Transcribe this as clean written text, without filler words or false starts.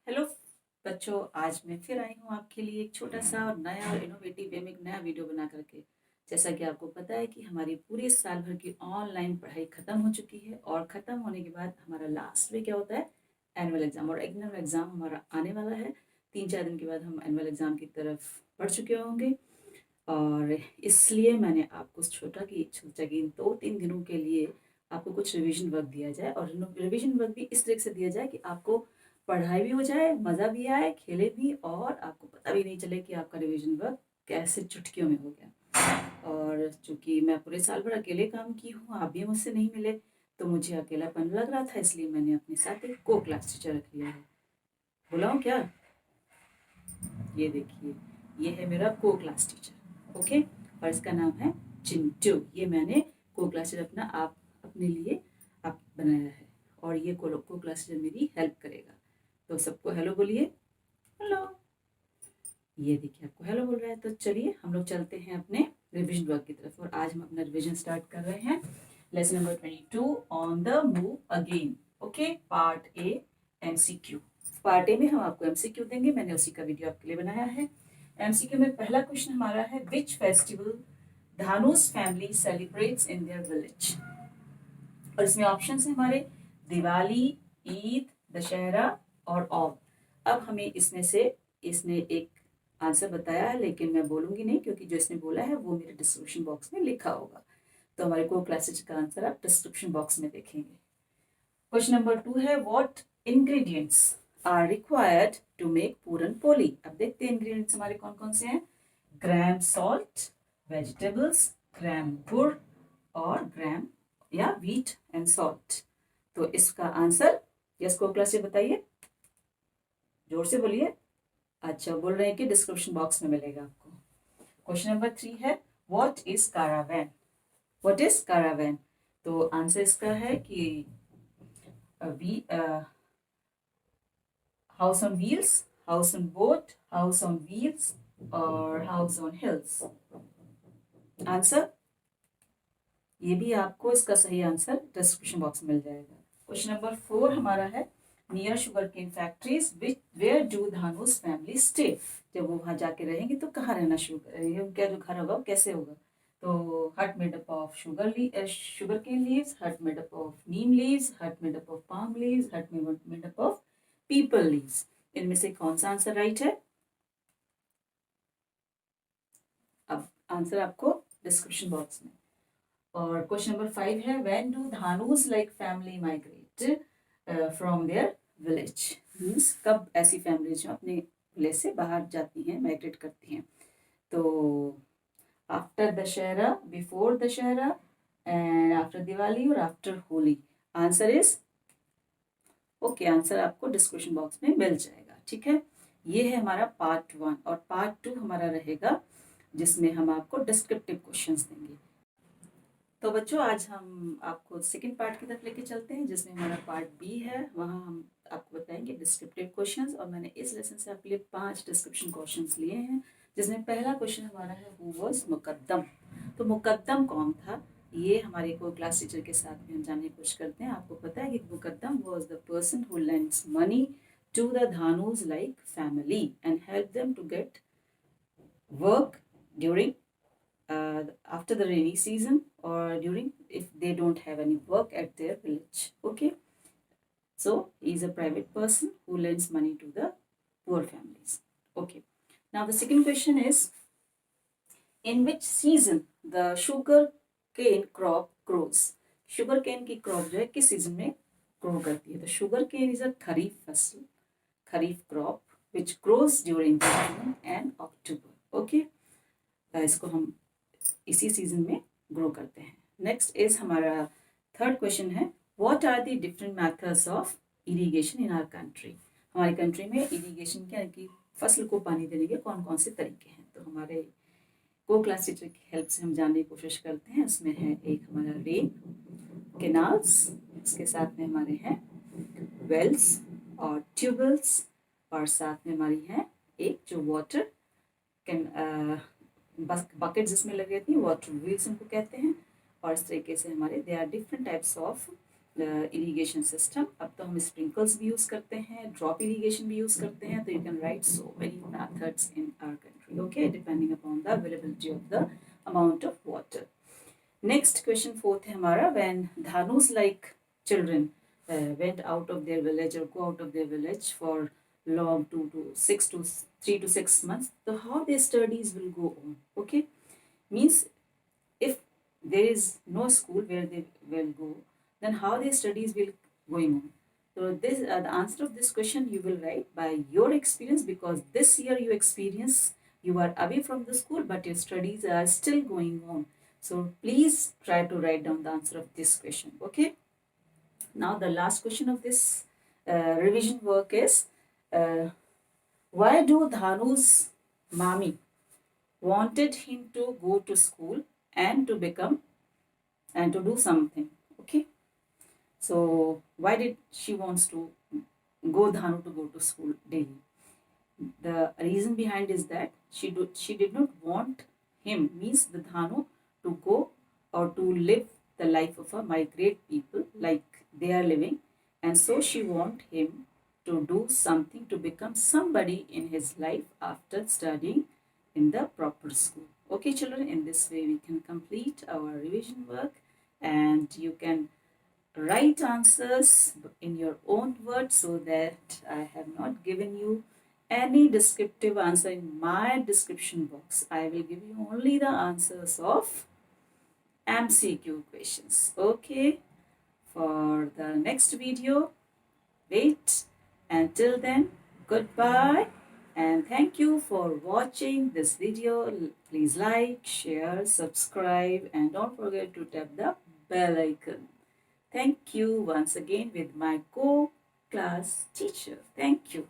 Hello बच्चों, आज मैं फिर आई हूँ आपके लिए एक छोटा सा और नया और इनोवेटिव वे में एक नया वीडियो बना करके। जैसा कि आपको पता है कि हमारी पूरे साल भर की ऑनलाइन पढ़ाई खत्म हो चुकी है और ख़त्म होने के बाद हमारा लास्ट में क्या होता है, एनुअल एग्ज़ाम। और एनुअल एग्ज़ाम हमारा आने वाला है 3-4 दिन के बाद। हम एनुअल एग्ज़ाम की तरफ बढ़ चुके होंगे और इसलिए मैंने आपको सोचा कि 2-3 दिनों के लिए आपको कुछ रिवीजन वर्क दिया जाए और रिवीजन वर्क भी इस तरीके से दिया जाए कि आपको पढ़ाई भी हो जाए, मज़ा भी आए, खेले भी और आपको पता भी नहीं चले कि आपका रिवीजन वर्क कैसे चुटकियों में हो गया। और चूंकि मैं पूरे साल भर अकेले काम की हूँ, आप भी मुझसे नहीं मिले, तो मुझे अकेलापन लग रहा था, इसलिए मैंने अपने साथ एक को क्लास टीचर रख लिया है। बुलाऊं क्या? ये देखिए, ये है मेरा को क्लास टीचर। ओके, और इसका नाम है चिंटू। ये मैंने को क्लास टीचर अपने लिए आप बनाया है और ये को क्लास टीचर मेरी हेल्प करेगा। तो सबको हेलो बोलिए। हेलो। ये देखिए आपको हेलो बोल रहा है। तो चलिए हम लोग चलते हैं अपने रिविजन वर्क की तरफ और आज हम अपना रिविजन स्टार्ट कर रहे हैं। Lesson number 22 on the move again. Okay, part A MCQ. Part A में हम आपको एमसीक्यू देंगे, मैंने उसी का वीडियो आपके लिए बनाया है। एमसीक्यू में पहला क्वेश्चन हमारा है, which festival Dhanus family celebrates in their village. और इसमें ऑप्शन है हमारे दिवाली, ईद, दशहरा और ऑल। अब हमें इसमें से इसने एक आंसर बताया है, लेकिन मैं बोलूंगी नहीं क्योंकि जो इसने बोला है वो मेरे डिस्क्रिप्शन बॉक्स में लिखा होगा। तो हमारे को क्लासेज का आंसर आप डिस्क्रिप्शन बॉक्स में देखेंगे। क्वेश्चन नंबर 2 है, what ingredients are required to make puran poli. अब देखते हैं इंग्रेडिएंट्स हमारे कौन कौन से हैं। ग्राम सॉल्ट, वेजिटेबल्स, ग्राम गुड़ और ग्राम या व्हीट एंड सॉल्ट। तो इसका आंसर यस को क्लास से बताइए, जोर से बोलिए। अच्छा, बोल रहे हैं कि डिस्क्रिप्शन बॉक्स में मिलेगा आपको। क्वेश्चन नंबर 3 है, what is caravan. What is caravan. तो आंसर इसका है कि house on wheels, house on boat, house on wheels और हाउस ऑन हिल्स। आंसर ये भी आपको इसका सही आंसर डिस्क्रिप्शन बॉक्स में मिल जाएगा। क्वेश्चन नंबर 4 हमारा है, near sugar cane factories where do Dhanus family stay. जब वो वहां जाके रहेंगे तो कहाँ रहना शुरू करेंगे, उनका जो घर होगा वो कैसे होगा। तो hut made up of sugar cane leaves, hut made up of neem leaves, hut made up of palm leaves, hut made up of peepal leaves. इनमें से कौन सा आंसर राइट है? अब आंसर आपको डिस्क्रिप्शन बॉक्स में। और क्वेश्चन नंबर 5 है, when do Dhanus like family migrate from their village. Means कब ऐसी फैमिलीज जो अपने विलेज से बाहर जाती हैं, माइग्रेट करती हैं। तो after Dussehra, before Dussehra and after Diwali और after Holi. Answer is okay, answer आपको डिस्क्रिप्शन बॉक्स में मिल जाएगा। ठीक है, ये है हमारा पार्ट 1 और पार्ट 2 हमारा रहेगा जिसमें हम आपको डिस्क्रिप्टिव क्वेश्चंस देंगे। तो बच्चों, आज हम आपको सेकंड पार्ट की तरफ लेके चलते हैं जिसमें हमारा पार्ट बी है। वहाँ हम आपको बताएंगे डिस्क्रिप्टिव क्वेश्चंस और मैंने इस लेसन से आपके लिए 5 डिस्क्रिप्शन क्वेश्चंस लिए हैं, जिसमें पहला क्वेश्चन हमारा है, हु वाज मुकद्दम। तो मुकद्दम कौन था, ये हमारे को क्लास टीचर के साथ में हम जानने की कोशिश करते हैं। आपको पता है कि mukadam was the person who lends money to the Dhanus like family and help them to get work during after the rainy season or during if they don't have any work at their village. Okay, so he is a private person who lends money to the poor families. Okay, now the second question is, in which season the sugar cane crop grows. sugar cane की crop जो है किस season में grow करती है। तो sugar cane is a खरीफ फसल, खरीफ crop which grows during June and October. Okay, इसको हम इसी सीजन में ग्रो करते हैं। नेक्स्ट इज हमारा थर्ड क्वेश्चन है, what are the different methods of irrigation in our country. हमारी कंट्री में इरिगेशन क्या है कि फसल को पानी देने के कौन कौन से तरीके हैं। तो हमारे को क्लास टीचर की हेल्प से हम जानने की कोशिश करते हैं। उसमें है एक हमारा रेन, कैनाल्स, इसके साथ में हमारे हैं वेल्स और ट्यूबवेल्स और साथ में हमारी है एक जो वाटर कैन बकेट जिसमें लगी रहती है, वाटर व्हील्स उनको कहते हैं। और इस तरीके से हमारे they are different types of irrigation system. अब तो हम स्प्रिंकल्स भी यूज़ करते हैं, ड्रॉप इरीगेशन भी यूज़ करते हैं. तो you can write so many methods in our country, okay, depending upon the availability of the amount of water. Next question fourth है हमारा. When Dhanus like children went out of their village or go out of their village for long 3 to 6 months, so how their studies will go on, okay, means if there is no school where they will go, then how their studies will going on. So this the answer of this question you will write by your experience, because this year you experience you are away from the school but your studies are still going on. So please try to write down the answer of this question, okay. Now the last question of this revision work is, why do Dhanu's Mami wanted him to go to school and to become and to do something, okay. So why did she wants to go Dhanu to go to school daily? The reason behind is that she did not want him, means the Dhanu, to go or to live the life of a migrate people like they are living, and so she want him to do something, to become somebody in his life after studying in the proper school. Okay children, in this way we can complete our revision work, and you can write answers in your own words, so that I have not given you any descriptive answer in my description box. I will give you only the answers of MCQ questions. Okay, for the next video, wait. Until then, goodbye and thank you for watching this video. Please like, share, subscribe, and don't forget to tap the bell icon. Thank you once again with my co-class teacher. Thank you.